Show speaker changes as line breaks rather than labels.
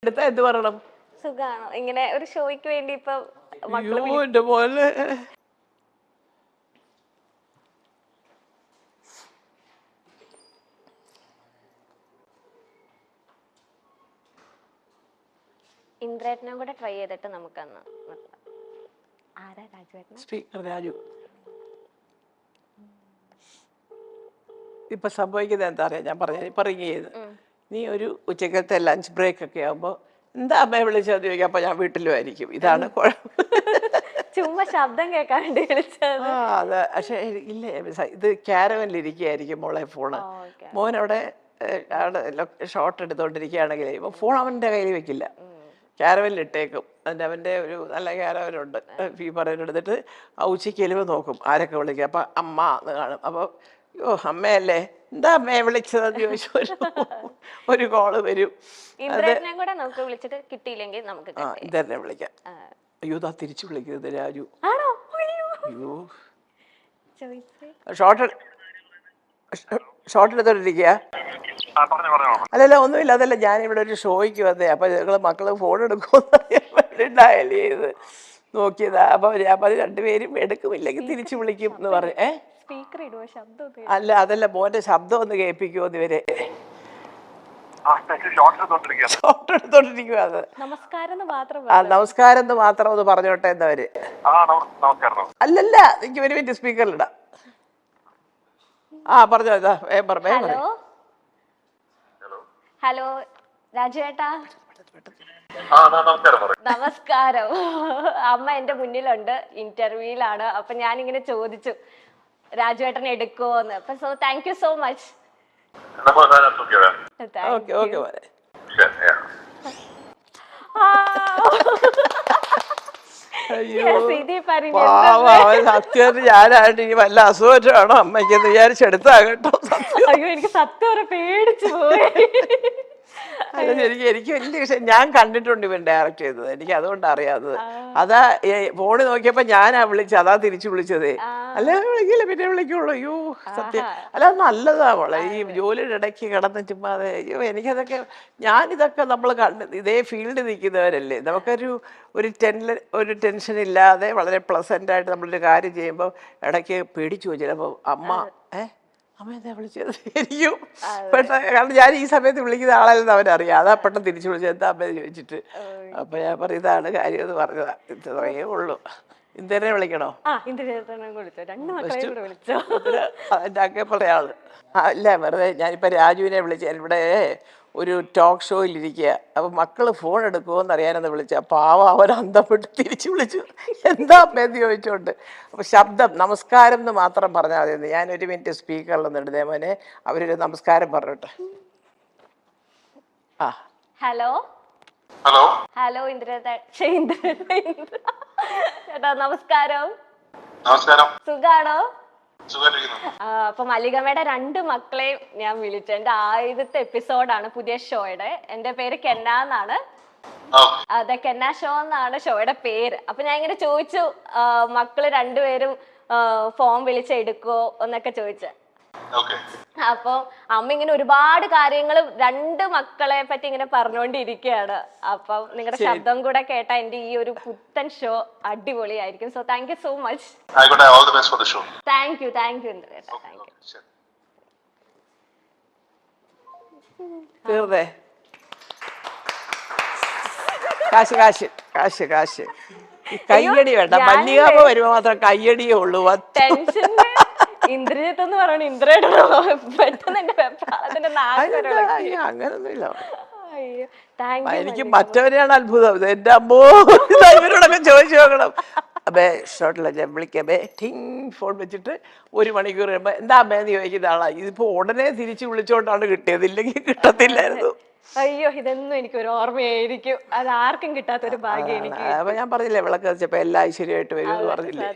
എടുത്താ എന്ത് പറയണം?
സുഖാണോ? ഇങ്ങനെ ഒരു ഷോയ്ക്ക് വേണ്ടി ഇപ്പൊ
അയ്യോ എന്റെ പോലെ
ഇന്ദ്രേട്ടനും കൂടെ ട്രൈ ചെയ്തിട്ട് നമുക്കന്ന് ആരാ രാജുവേട്ടൻ?
സ്പീക്കർ രാജു. ഇപ്പൊ സംഭവിക്കുന്നത് എന്താ അറിയാം, ഞാൻ പറഞ്ഞ ഇപ്പൊ റിങ് ചെയ്ത് നീ ഒരു ഉച്ചക്കത്തെ ലഞ്ച് ബ്രേക്ക് ഒക്കെ ആകുമ്പോ എന്താ അമ്മയെ വിളിച്ചതെന്ന് ചോദിക്കാം. അപ്പൊ ഞാൻ വീട്ടിലും ആയിരിക്കും. ഇതാണ് കുഴപ്പം.
ചുമ്മാ ശബ്ദം കേൾക്കാൻ വേണ്ടി വിളിച്ചത്.
ആ അതെ. പക്ഷെ ഇല്ലേ, ഇത് ക്യാരവനിലിരിക്കുകയായിരിക്കും മോളെ ഫോണ്. മോൻ അവിടെ ഷോട്ട് എടുത്തോണ്ടിരിക്കുകയാണെങ്കിൽ ഇപ്പൊ ഫോൺ അവന്റെ കയ്യിൽ വെക്കില്ല, ക്യാരവനിൽ ഇട്ടേക്കും. അവന്റെ ഒരു നല്ല ക്യാരവനുണ്ട്. ഈ പറയുന്നെടുത്തിട്ട് ആ ഉച്ചയ്ക്ക് എലുവ് നോക്കും ആരൊക്കെ വിളിക്കുക. അപ്പൊ അമ്മ എന്ന് കാണും. അപ്പൊ അയ്യോ അമ്മയല്ലേ, എന്താ അമ്മയെ വിളിച്ചതെന്ന് ചോദിച്ചു ഒരു കോള് വരും.
ഇന്ദ്രേട്ടനെ കൂടെ നമുക്ക് വിളിച്ചിട്ട് കിട്ടിയില്ലെങ്കിൽ നമുക്ക്
ഇതന്നെ വിളിക്കാം. അയ്യോ ഇതാ തിരിച്ചു വിളിക്കുന്നത് രാജു. അയ്യോ ഷോർട്ട് എടുത്തോണ്ടിരിക്കുക. അല്ലല്ല ഒന്നുമില്ല, അതല്ല ഞാനിവിടെ ഒരു ഷോയ്ക്ക് വന്നേ. അപ്പൊ ഞങ്ങള് മക്കള് ഫോൺ എടുക്കുമെന്ന് ഡയൽ ചെയ്ത് നോക്കിയതാ. അപ്പൊ അത് രണ്ടുപേരും എടുക്കുമില്ലെങ്കിൽ തിരിച്ചു വിളിക്കും എന്ന് പറഞ്ഞു. അല്ല അതല്ല, മോന്റെ ശബ്ദം ഒന്ന് കേൾപ്പിക്കുമോന്ന് ഇവരെ. ഷോർട്ട് എടുത്തോണ്ടിരിക്കുക. അത് നമസ്കാരം എന്ന് മാത്രം ഒന്ന് പറഞ്ഞോട്ടെ എന്നവര്. അല്ലല്ല എനിക്ക് ഒരു മിനിറ്റ് സ്പീക്കറിലിടാം. പറഞ്ഞോ.
ഹലോ രാജുവേട്ടാ, നമസ്കാരം. അമ്മ എന്റെ മുന്നിലുണ്ട്, ഇന്റർവ്യൂയിലാണ്. അപ്പൊ ഞാനിങ്ങനെ ചോദിച്ചു രാജുവേട്ടനെ എടുക്കുമോന്ന്. അപ്പൊ so thank you so much.
സത്യം ഞാനായിട്ട് ഇനി വല്ല അസുഖമാണോ അമ്മയ്ക്കെന്ന് വിചാരിച്ചെടുത്താ കേട്ടോ.
അയ്യോ എനിക്ക് സത്യം പേടിച്ചു പോയി.
എനിക്ക് വലിയ വിഷയം. ഞാൻ കണ്ടിട്ടുണ്ട് ഇവൻ ഡയറക്റ്റ് ചെയ്തത്, എനിക്ക് അതുകൊണ്ട് അറിയാത്തത്. അതാ ഫോണിൽ നോക്കിയപ്പോ ഞാനാ വിളിച്ചത്, അതാ തിരിച്ചു വിളിച്ചതേ. അല്ല വിളിക്കില്ല, പിന്നെ വിളിക്കുള്ളൂ. അയ്യോ സത്യം. അല്ല അത് നല്ലതാ മോളെ, ഈ ജോലിയുടെ ഇടയ്ക്ക് കിടന്ന് ചുമ്മാതെ. അയ്യോ എനിക്കതൊക്കെ, ഞാനിതൊക്കെ നമ്മൾ ഇതേ ഫീൽഡിൽ നിൽക്കുന്നവരല്ലേ, നമുക്കൊരു ഒരു ടെൻഷൻ ഇല്ലാതെ വളരെ പ്ലസന്റ് ആയിട്ട് നമ്മളൊരു കാര്യം ചെയ്യുമ്പോൾ ഇടയ്ക്ക് പേടിച്ചു പോയി ചിലപ്പോൾ. അമ്മ അമ്മ എന്താ വിളിച്ചത് എനിക്കും പെട്ടെന്ന്, കാരണം ഞാൻ ഈ സമയത്ത് വിളിക്കുന്ന ആളല്ലെന്ന് അവനറിയാം. അതാ പെട്ടെന്ന് തിരിച്ചു വിളിച്ചത് എന്താ അമ്മയെന്ന് ചോദിച്ചിട്ട്. അപ്പൊ ഞാൻ പറയും ഇതാണ് കാര്യം എന്ന് പറഞ്ഞതാ. ഇത്രയേ ഉള്ളൂ. ഇന്ത്യനെ വിളിക്കണോ? അതിന്റെ അങ്ങേപ്പുള്ള ആള് അല്ല, വെറുതെ ഞാനിപ്പോ രാജുവിനെ വിളിച്ച ഇവിടെ ഒരു ടോക്ക് ഷോയിലിരിക്കുക. അപ്പൊ മക്കള് ഫോൺ എടുക്കുമോന്ന് അറിയാനെന്ന് വിളിച്ച. പാവ അവൻ അന്തപ്പെട്ട് തിരിച്ചു വിളിച്ചു എന്താ അമ്മയെന്ന് ചോദിച്ചോണ്ട്. അപ്പൊ ശബ്ദം നമസ്കാരം എന്ന് മാത്രം പറഞ്ഞാൽ മതി. ഞാൻ ഒരു മിനിറ്റ് സ്പീക്കറിലൊന്നും ഇടുന്നേ മോനെ, അവരൊരു നമസ്കാരം പറഞ്ഞോട്ടെ.
ഹലോ ഹലോ ചേട്ടാ നമസ്കാരം. സുഖാണോ? അപ്പൊ മല്ലികമ്മയുടെ 2 മക്കളെയും ഞാൻ വിളിച്ചു. എന്റെ ആദ്യത്തെ എപ്പിസോഡാണ് പുതിയ ഷോയുടെ. എന്റെ പേര് കെന്ന എന്നാണ്. അതെ, കെന്ന ഷോ എന്നാണ് ഷോയുടെ പേര്. അപ്പൊ ഞാൻ ഇങ്ങനെ ചോദിച്ചു, മക്കള് 2 പേരും ഫോൺ വിളിച്ചെടുക്കോ എന്നൊക്കെ ചോദിച്ചു. അപ്പൊ അമ്മ ഇങ്ങനെ ഒരുപാട് കാര്യങ്ങൾ 2 മക്കളെ പറ്റി ഇങ്ങനെ പറഞ്ഞുകൊണ്ടിരിക്കുകയാണ്. അപ്പൊ നിങ്ങളുടെ ശബ്ദം കൂടെ കേട്ടാ എന്റെ ഈ ഒരു പുത്തൻ ഷോ അടിപൊളിയായിരിക്കും. So thank you so much. Thank you
തീർന്നേ. കാശ് കയ്യടി വേണ്ട. മല്ലികാമ്മ വരുമ്പോ മാത്രം കയ്യടിയേ ഉള്ളൂ.
ടെൻഷൻ ഇന്ദ്രജിത്ത് എന്ന് പറയണ ഇന്ദ്രേട്ടനോ പെട്ടെന്ന് എന്റെ വെപ്രാളത്തിന്റെ
അങ്ങനൊന്നുമില്ല. എനിക്ക് മറ്റവരെയാണ് അത്ഭുതം. എന്റെ അമ്മോ ഇവരോടൊക്കെ ചോദിച്ചു നോക്കണം. അമ്മേ ഷോട്ടില്ല ഞാൻ വിളിക്കാമേ ടിങ് ഫോൺ വെച്ചിട്ട് 1 മണിക്കൂർ കഴിയുമ്പോ എന്താ അമ്മേന്ന് ചോദിക്കുന്ന ആളാ. ഇതിപ്പോ ഉടനെ തിരിച്ചു വിളിച്ചോണ്ടാണ് കിട്ടിയത്, ഇല്ലെങ്കിൽ കിട്ടത്തില്ലായിരുന്നു.
അയ്യോ ഇതൊന്നും എനിക്കൊരു ഓർമ്മയായിരിക്കും. അത് ആർക്കും കിട്ടാത്തൊരു ഭാഗ്യം എനിക്ക്.
അപ്പൊ ഞാൻ പറഞ്ഞില്ലേ വിളക്ക് വെച്ചപ്പോ എല്ലാ ഐശ്വര്യമായിട്ട് വരും എന്ന് പറഞ്ഞില്ലേ.